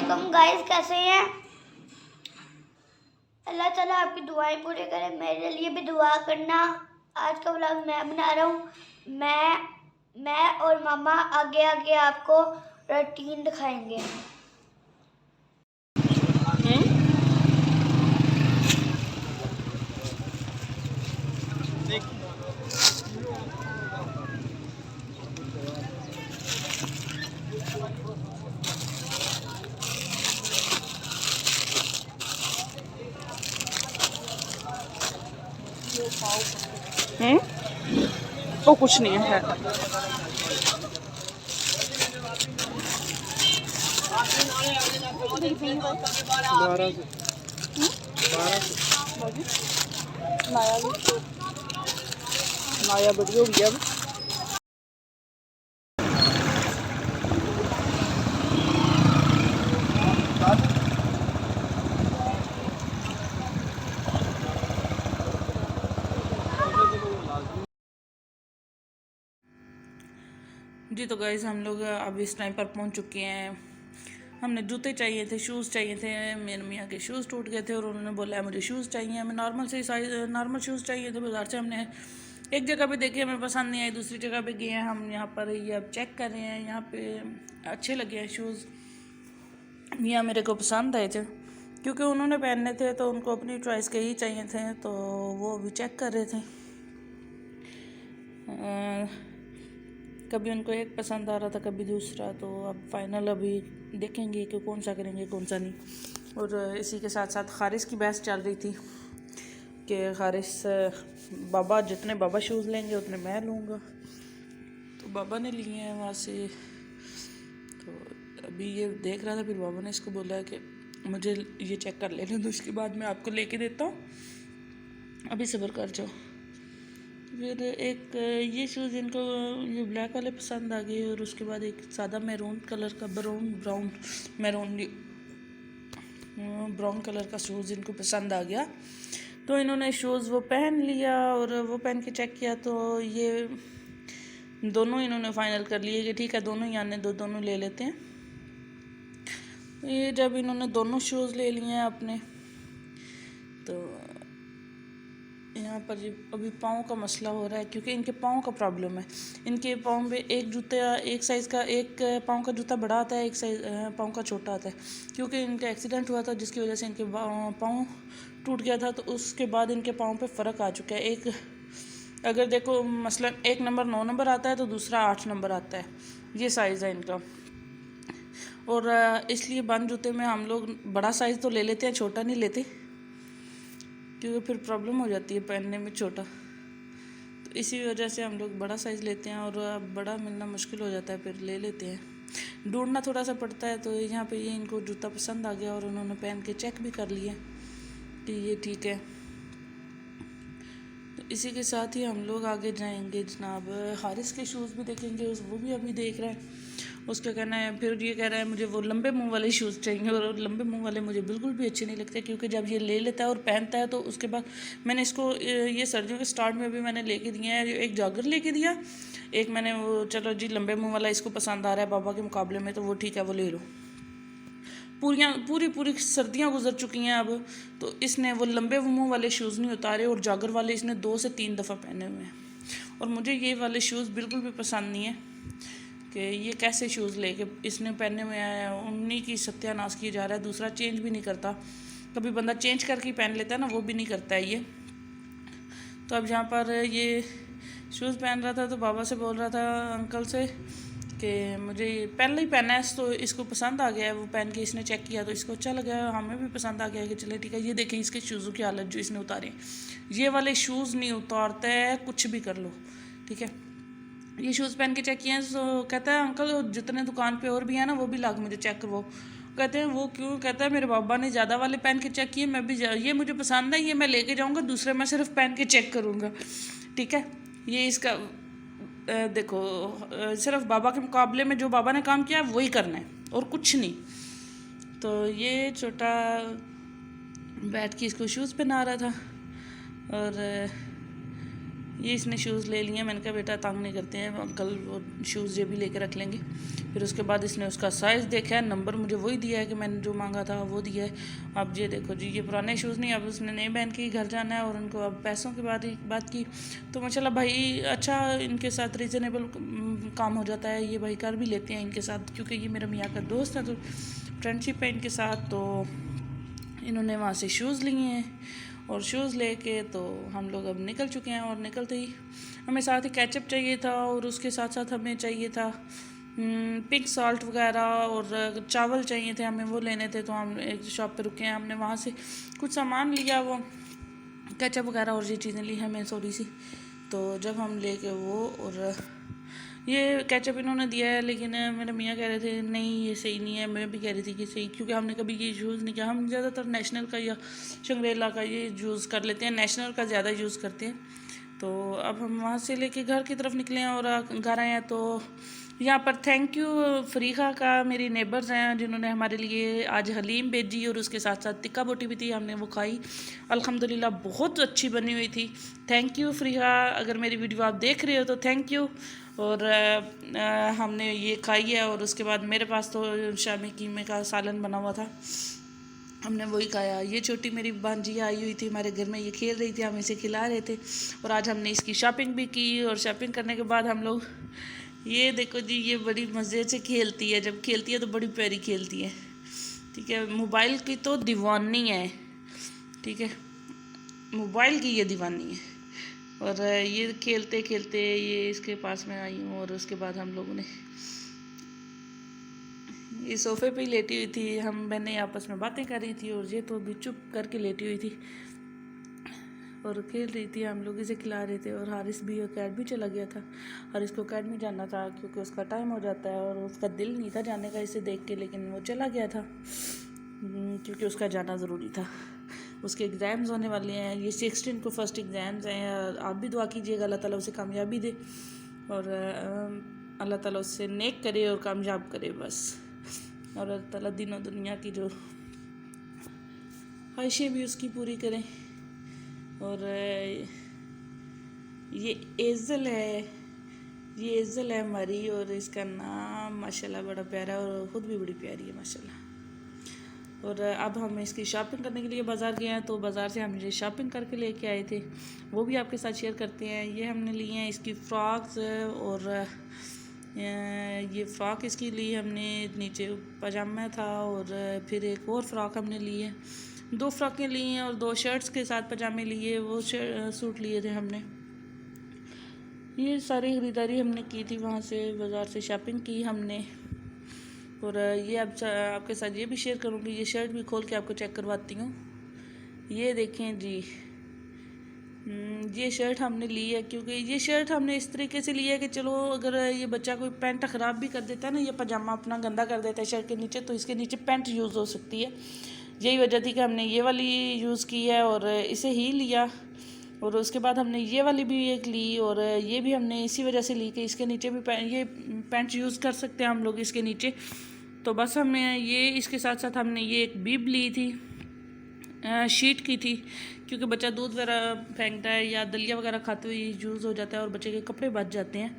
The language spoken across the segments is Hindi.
वालेकुम गाइस, कैसे हैं? अल्लाह ताला आपकी दुआएं पूरी करे। मेरे लिए भी दुआ करना। आज का व्लॉग मैं बना रहा हूँ। मैं और मामा आगे आगे आपको रूटीन दिखाएंगे। वो कुछ नहीं है। नाया बढ़िया हो गया। जी तो गाइस, हम लोग अब इस टाइम पर पहुंच चुके हैं। हमने जूते चाहिए थे, शूज़ चाहिए थे। मेरे मियाँ के शूज़ टूट गए थे और उन्होंने बोला मुझे शूज़ चाहिए। हमें नॉर्मल से साइज नॉर्मल शूज़ चाहिए थे। बाज़ार से हमने एक जगह पे देखे, हमें पसंद नहीं आई। दूसरी जगह पे गए हैं हम। यहाँ पर ये अब चेक कर रहे हैं। यहाँ पे अच्छे लगे हैं शूज़। मियाँ मेरे को पसंद आए थे क्योंकि उन्होंने पहनने थे, तो उनको अपनी चॉइस के ही चाहिए थे, तो वो अभी चेक कर रहे थे। कभी उनको एक पसंद आ रहा था, कभी दूसरा। तो अब फाइनल अभी देखेंगे कि कौन सा करेंगे कौन सा नहीं। और इसी के साथ साथ खारिश की बहस चल रही थी कि खारिश बाबा जितने बाबा शूज़ लेंगे उतने मैं लूँगा। तो बाबा ने लिए हैं वहाँ से। तो अभी ये देख रहा था, फिर बाबा ने इसको बोला कि मुझे ये चेक कर लेने दो, उसके बाद मैं आपको लेके देता हूँ, अभी सब्र कर जाओ। फिर एक ये शूज़ इनको ये ब्लैक वाले पसंद आ गए, और उसके बाद एक सादा मैरून कलर का ब्राउन कलर का शूज़ इनको पसंद आ गया। तो इन्होंने शूज़ वो पहन लिया, और वो पहन के चेक किया तो ये दोनों इन्होंने फाइनल कर लिए कि ठीक है, दोनों ही आने दो, दोनों ले लेते हैं। ये जब इन्होंने दोनों शूज़ ले लिए हैं अपने, तो यहाँ पर अभी पाँव का मसला हो रहा है क्योंकि इनके पाँव का प्रॉब्लम है। इनके पाँव में एक जूता एक साइज़ का, एक पाँव का जूता बड़ा आता है, एक साइज पाँव का छोटा आता है। क्योंकि इनका एक्सीडेंट हुआ था जिसकी वजह से इनके पाँव टूट गया था, तो उसके बाद इनके पाँव पे फ़र्क आ चुका है। एक अगर देखो मसलन एक नंबर 9 नंबर आता है तो दूसरा 8 नंबर आता है। ये साइज़ है इनका। और इसलिए बंद जूते में हम लोग बड़ा साइज़ तो ले लेते हैं, छोटा नहीं लेते, क्योंकि फिर प्रॉब्लम हो जाती है पहनने में छोटा। तो इसी वजह से हम लोग बड़ा साइज़ लेते हैं, और अब बड़ा मिलना मुश्किल हो जाता है, फिर ले लेते हैं। ढूंढना थोड़ा सा पड़ता है। तो यहाँ पे ये इनको जूता पसंद आ गया और उन्होंने पहन के चेक भी कर लिए कि ये ठीक है। तो इसी के साथ ही हम लोग आगे जाएंगे जनाब। हारिस के शूज़ भी देखेंगे, वो भी अभी देख रहा है। उसका कहना है, फिर ये कह रहा है मुझे वो लंबे मुंह वाले शूज़ चाहिए, और लंबे मुंह वाले मुझे बिल्कुल भी अच्छे नहीं लगते, क्योंकि जब ये ले लेता है और पहनता है तो उसके बाद मैंने इसको ये सर्दियों के स्टार्ट में भी मैंने लेके दिया है। एक जॉगर लेके दिया, एक मैंने वो चलो जी लंबे मुँह वाला इसको पसंद आ रहा है बाबा के मुकाबले में, तो वो ठीक है, वो ले लो। पूरी सर्दियाँ गुजर चुकी हैं अब, तो इसने वो लंबे मुँह वाले शूज़ नहीं उतारे, और जॉगर वाले इसने 2 से 3 दफ़ा पहने हुए हैं। और मुझे ये वाले शूज़ बिल्कुल भी पसंद नहीं है कि ये कैसे शूज़ लेके इसने पहने हुए हैं। उन्हीं की सत्यानाश किया जा रहा है। दूसरा चेंज भी नहीं करता, कभी बंदा चेंज करके पहन लेता है ना, वो भी नहीं करता है ये। तो अब जहाँ पर ये शूज़ पहन रहा था तो बाबा से बोल रहा था, अंकल से, कि मुझे पहले ही पहना है, तो इसको पसंद आ गया है। वो पहन के इसने चेक किया तो इसको अच्छा लगा, हमें भी पसंद आ गया कि चले ठीक है। ये देखें इसके शूज़ों की हालत जो इसने उतारे। ये वाले शूज़ नहीं उतारते है, कुछ भी कर लो, ठीक है। ये शूज़ पहन के चेक किए हैं, तो कहता है अंकल जितने दुकान पे और भी हैं ना, वो भी ला के मुझे चेक करवाओ। कहते हैं वो क्यों? कहता है मेरे बाबा ने ज़्यादा वाले पहन के चेक किए, मैं भी ये मुझे पसंद है, ये मैं लेके जाऊँगा, दूसरे मैं सिर्फ पहन के चेक करूँगा, ठीक है। ये इसका देखो, सिर्फ बाबा के मुकाबले में जो बाबा ने काम किया है वही करना है, और कुछ नहीं। तो ये छोटा बैठ के इसको शूज़ पहना रहा था, और ये इसने शूज़ ले लिए। मैंने कहा बेटा तंग नहीं करते हैं अंकल, वो शूज़ ये भी लेके रख लेंगे। फिर उसके बाद इसने उसका साइज़ देखा है, नंबर मुझे वही दिया है कि मैंने जो मांगा था वो दिया है। अब ये देखो जी, ये पुराने शूज़ नहीं, अब उसने नए पहन के ही घर जाना है। और उनको अब पैसों की बात की तो माशाल्लाह भाई अच्छा इनके साथ रीज़नेबल काम हो जाता है। ये भाई कर भी लेते हैं इनके साथ, क्योंकि ये मेरा मियाँ का दोस्त है तो फ्रेंडशिप है इनके साथ। तो इन्होंने वहाँ से शूज़ लिए हैं और शूज़ लेके तो हम लोग अब निकल चुके हैं। और निकलते ही हमें साथ ही केचप चाहिए था और उसके साथ साथ हमें चाहिए था पिंक सॉल्ट वगैरह और चावल चाहिए थे, हमें वो लेने थे। तो हम एक शॉप पे रुके हैं, हमने वहाँ से कुछ सामान लिया, वो केचप वगैरह और ये चीज़ें ली हमें थोड़ी सी। तो जब हम लेके वो और ये केचप इन्होंने दिया है, लेकिन मेरे मियाँ कह रहे थे नहीं ये सही नहीं है। मैं भी कह रही थी कि सही, क्योंकि हमने कभी ये यूज़ नहीं किया। हम ज़्यादातर नेशनल का या शंग्रेला का ये यूज़ कर लेते हैं, नेशनल का ज़्यादा यूज़ करते हैं। तो अब हम वहाँ से लेके घर की तरफ निकले हैं और घर आए हैं। तो यहाँ पर थैंक यू फरीखा का, मेरी नेबर्स हैं जिन्होंने हमारे लिए आज हलीम भेजी और उसके साथ साथ टिक्का बोटी भी थी, हमने वो खाई। अल्हम्दुलिल्लाह बहुत अच्छी बनी हुई थी। थैंक यू फरीखा, अगर मेरी वीडियो आप देख रहे हो तो थैंक यू। और हमने ये खाई है और उसके बाद मेरे पास तो शामी कीमे का सालन बना हुआ था, हमने वही खाया। ये छोटी मेरी भांजी आई हुई थी हमारे घर में, ये खेल रही थी, हम इसे खिला रहे थे। और आज हमने इसकी शॉपिंग भी की और शॉपिंग करने के बाद हम लोग, ये देखो जी, ये बड़ी मज़े से खेलती है, जब खेलती है तो बड़ी प्यारी खेलती है। ठीक है, मोबाइल की तो दीवानी है। ठीक है, मोबाइल की ये दीवानी है। और ये खेलते खेलते ये इसके पास में आई हूँ और उसके बाद हम लोगों ने ये सोफ़े पे ही लेटी हुई थी, मैंने आपस में बातें कर रही थी और ये तो भी चुप करके लेटी हुई थी और खेल रही थी। हम लोग इसे खिला रहे थे और हारिस भी अकेडमी चला गया था। हारिस को अकेडमी जाना था क्योंकि उसका टाइम हो जाता है और उसका दिल नहीं था जाने का इसे देख के, लेकिन वो चला गया था क्योंकि उसका जाना ज़रूरी था। उसके एग्ज़ाम्स होने वाले हैं, ये 16 को फर्स्ट एग्ज़ाम्स हैं। आप भी दुआ कीजिएगा अल्लाह ताला उसे कामयाबी दे और अल्लाह ताला उससे नेक करे और कामयाब करे बस। और अल्लाह ताला दिनों दुनिया की जो ख्वाहिशें भी उसकी पूरी करें। और ये एज़ल है हमारी, और इसका नाम माशाल्लाह बड़ा प्यारा है और ख़ुद भी बड़ी प्यारी है माशाल्लाह। और अब हम इसकी शॉपिंग करने के लिए बाज़ार गए हैं, तो बाज़ार से हम ये शॉपिंग करके लेके आए थे, वो भी आपके साथ शेयर करते हैं। ये हमने लिए हैं इसकी फ़्रॉक्स और ये फ़्रॉक इसकी ली हमने, नीचे पजामा था और फिर एक और फ़्रॉक हमने ली है, 2 फ़्रॉकें ली हैं और 2 शर्ट्स के साथ पजामे लिए, वो सूट लिए थे हमने। ये सारी ख़रीदारी हमने की थी, वहाँ से बाज़ार से शॉपिंग की हमने। और ये अब आपके साथ ये भी शेयर करूँगी, ये शर्ट भी खोल के आपको चेक करवाती हूँ। ये देखें जी, ये शर्ट हमने ली है क्योंकि ये शर्ट हमने इस तरीके से ली है कि चलो अगर ये बच्चा कोई पैंट ख़राब भी कर देता है ना, ये पजामा अपना गंदा कर देता है शर्ट के नीचे, तो इसके नीचे पैंट यूज़ हो सकती है। यही वजह थी कि हमने ये वाली यूज़ की है और इसे ही लिया। और उसके बाद हमने ये वाली भी एक ली और ये भी हमने इसी वजह से ली कि इसके नीचे भी ये पैंट यूज़ कर सकते हैं हम लोग इसके नीचे। तो बस हमें ये इसके साथ साथ हमने ये एक बीब ली थी, शीट की थी, क्योंकि बच्चा दूध वगैरह फेंकता है या दलिया वगैरह खाते हुए यूज़ हो जाता है और बच्चे के कपड़े बच जाते हैं,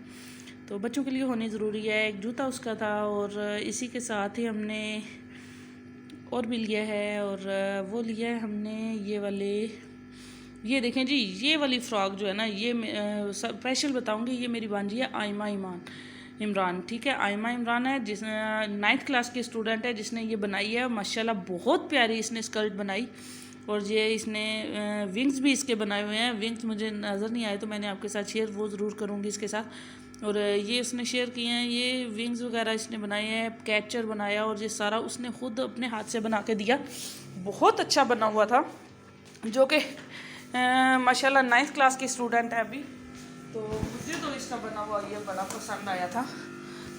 तो बच्चों के लिए होनी ज़रूरी है। एक जूता उसका था और इसी के साथ ही हमने और भी लिया है। और वो लिया है हमने ये वाले, ये देखें जी, ये वाली फ़्रॉक जो है ना, ये स्पेशल बताऊंगी, ये मेरी भांजी है आयमा इमरान। ठीक है, आयमा इमरान है, जिस 9th क्लास की स्टूडेंट है, जिसने ये बनाई है। माशाल्लाह बहुत प्यारी इसने स्कर्ट बनाई और ये इसने विंग्स भी इसके बनाए हुए हैं। विंग्स मुझे नज़र नहीं आए तो मैंने आपके साथ शेयर वो ज़रूर करूँगी इसके साथ। और ये उसने शेयर किए हैं, ये विंग्स वगैरह इसने बनाए हैं, कैचर बनाया और ये सारा उसने ख़ुद अपने हाथ से बना के दिया। बहुत अच्छा बना हुआ था, जो कि माशाल्लाह 9th क्लास की स्टूडेंट है अभी, तो मुझे तो इसका बना हुआ ये बड़ा पसंद आया था।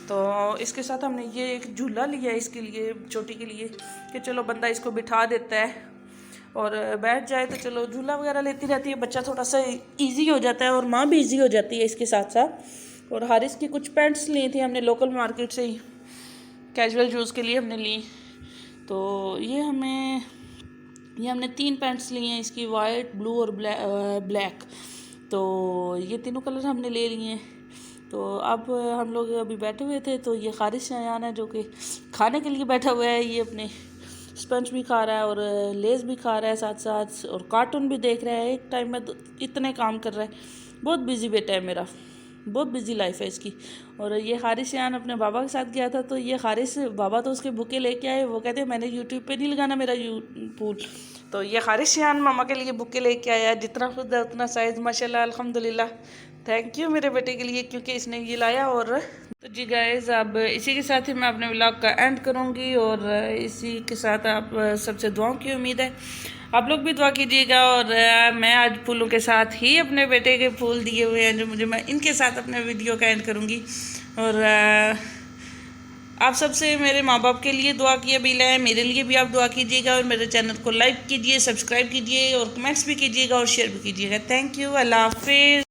तो इसके साथ हमने ये एक झूला लिया इसके लिए, छोटी के लिए, कि चलो बंदा इसको बिठा देता है और बैठ जाए तो चलो झूला वगैरह लेती रहती है, बच्चा थोड़ा सा इजी हो जाता है और माँ भी इजी हो जाती है इसके साथ साथ। और हारिस की कुछ पैंट्स ली थी हमने लोकल मार्केट से ही, कैजुअल यूज़ के लिए हमने ली। तो ये हमने 3 पैंट्स ली हैं इसकी, वाइट, ब्लू और ब्लैक। तो ये तीनों कलर हमने ले लिए हैं। तो अब हम लोग अभी बैठे हुए थे, तो ये खारिश अयान है जो कि खाने के लिए बैठा हुआ है। ये अपने स्पंज भी खा रहा है और लेज़ भी खा रहा है साथ साथ, और कार्टून भी देख रहा है। एक टाइम में तो इतने काम कर रहा है, बहुत बिजी बेटा है मेरा, बहुत बिजी लाइफ है इसकी। और ये हारिस यान अपने बाबा के साथ गया था, तो ये हारिस बाबा तो उसके बुके लेके आए। वो कहते हैं मैंने यूट्यूब पे नहीं लगाना मेरा पूल। तो ये हारिस यान मामा के लिए बुके लेके आया, जितना खुद है उतना साइज़ माशाल्लाह अल्हम्दुलिल्लाह। थैंक यू मेरे बेटे के लिए, क्योंकि इसने ये लाया। और तो जी गाइस, अब इसी के साथ ही मैं अपने व्लॉग का एंड करूँगी, और इसी के साथ आप सबसे दुआओं की उम्मीद है। आप लोग भी दुआ कीजिएगा। और मैं आज फूलों के साथ ही अपने बेटे के फूल दिए हुए हैं जो मुझे, मैं इनके साथ अपने वीडियो का एंड करूँगी। और आप सबसे मेरे माँ बाप के लिए दुआ की अपील है, मेरे लिए भी आप दुआ कीजिएगा। और मेरे चैनल को लाइक कीजिए, सब्सक्राइब कीजिए, और कमेंट्स भी कीजिएगा और शेयर भी कीजिएगा। थैंक यू, अल्लाह हाफिज़।